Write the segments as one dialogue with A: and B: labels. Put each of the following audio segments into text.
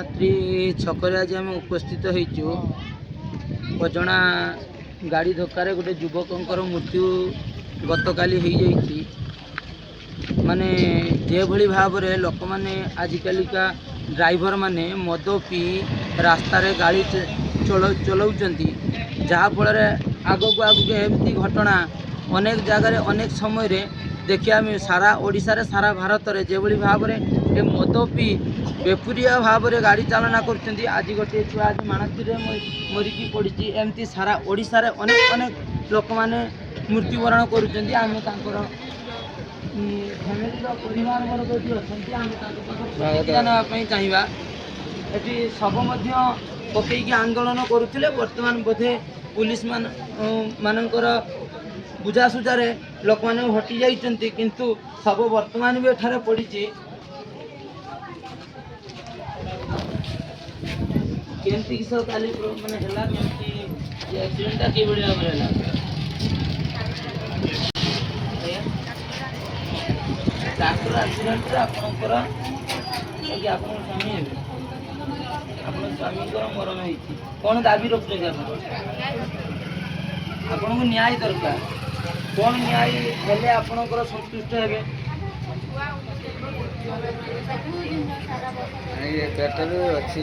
A: मानत्री छकरे आज आम उपस्थित होइचु अजणा गाड़ी धक्कर गोटे युवकर मृत्यु गतकाली हो जाइछि। माने जे भली भाव रे लोक माने आजिकालिका ड्राइवर माने मद पी रास्ता रे गाड़ी चलाउचंती जहा फल आगक आगक एमती घटना अनेक जगह अनेक समय रे देखिया सारा ओडिशा रे सारा भारत रे जे भली भाव रे ए मद पी बेपुरिया भाव रे गाड़ी चालना करछंती। आज गोटे छुआ आज मानती रे मरिकी पड़ी एमती सारा ओडिशा रे अनेक अनेक लोक माने मृत्युवरण करुछंती। आमे तांकर फैमिली परिवार वर्ग जो अच्छा आम चाहिए एटी सब पकईकि आंदोलन करुले। बर्तमान बोधे पुलिस मानकर बुझासुझारे लोक मैंने हटि जाइछंती किंतु सब बर्तमान भी एठारे पड़ी केमती कि सब काली माने हला केमती एक्सीडेंट के बड़ी भाव हला ट्रैक्टर एक्सीडेंट आपणकर कि आप स्वामी है आप स्वामी मरण होती कौन दाबी रखुचे आपन को न्याय दरकार कौन न्याय हेले आपणकर संतुष्ट हेबे
B: पेट्रोल अच्छी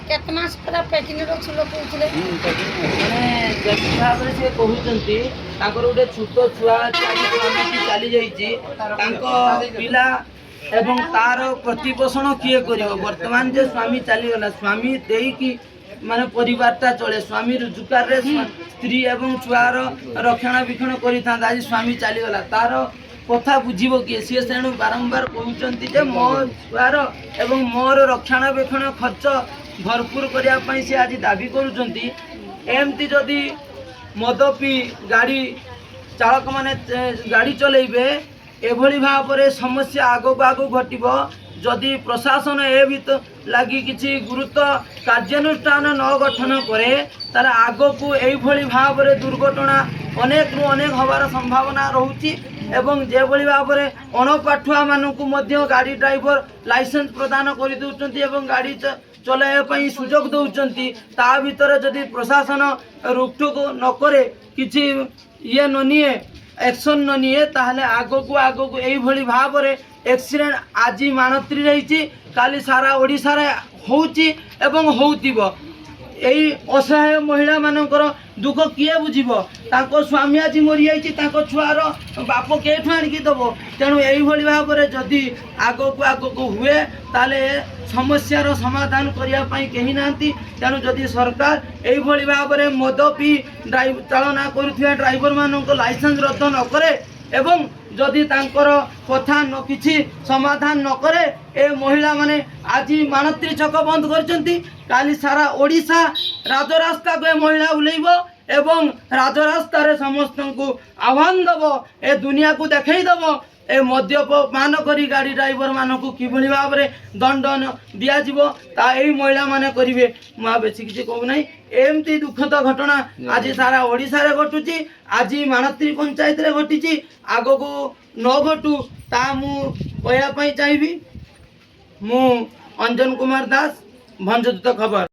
C: केतना सारा पैकिंग रखु लोक कहउछले
A: माने जति भाव रे से कहउचंती ताकर गोटे छोट छुआ चली जाइछि तांको पिला एवं तार प्रतिपोषण किए करिवो। वर्तमान जे स्वामी चली गला स्वामी देई कि माने परिवारटा चले स्वामी रोजगार रे स्त्री एवं छुआर रक्षणाबेक्षण करि था। आज स्वामी चली गला तार कथा बुझीबो किए सी तेणु बारंबार कहउचंती जे मो छुआर एवं मोर रक्षणाबेक्षण खर्च भरपूर करिया पई से आज दाबी करूचंती। एमती जदि मद पी गाड़ी चालक माने गाड़ी चलेबे एभली भाव रे समस्या आगो आगो घटिबो। जदि प्रशासन ए भीतर लगी किसी गुरुत्व कार्यानुष्ठान न गठन करे तार आगो को एभली भाव रे दुर्घटना अनेक रु अनेक हबार संभावना रहुची एवं जे भली भाव रे अणपाठुआ मानकु मध्य गाड़ी ड्राइवर लाइसेंस प्रदान करि दउचंती एवं गाड़ी चलाइबा पई सुजोग दउचंती। ता भीतर जदि प्रशासन रोकटोक न करे किछि ये न निए एक्शन न निए ताहले आगो को एई भली भाव रे एक्सीडेंट आज मानत्री रही काली सारा ओडिशा रे होउची एवं होउतिबो। एई असहाय महिला मानकर दुख किए बुझीबो ताको स्वामी आज मरि जाइछि ताको छुआर बाप केठु आनिकी दबो। तेणु एई भली भाव रे जदि आगो को हुए ताले समस्यार समाधान करिया पई केही नांती। तेणु जदि सरकार एई भली भाव रे मद पी ड्राइव चालना करुथिया ड्राइवर मानक लाइसेंस रद्द न करे एवं जदि तांकर कथा न किछि समाधान न करे ए महिला माने आज मानत्री छक बंद करचंती काली सारा ओडिशा राजरास्ता को ए महिला उलेइबो एवं राजरास्ता रे समस्त को आह्वान दबो ए दुनिया को देखै दबो ए मद्यपान करी गाड़ी ड्राइवर मानक किभली भाव रे दंड दिया जिवो ता एई महिला माने करिवे। मा बेसी किछि कहू नै एमती दुखद घटना आज सारा ओडिशा रे घटुची आज मानत्री पंचायत रे घटिची आगो को न घटू ता मु कहया पई चाहिबी। मु अंजन कुमार दास भंजदूत खबर।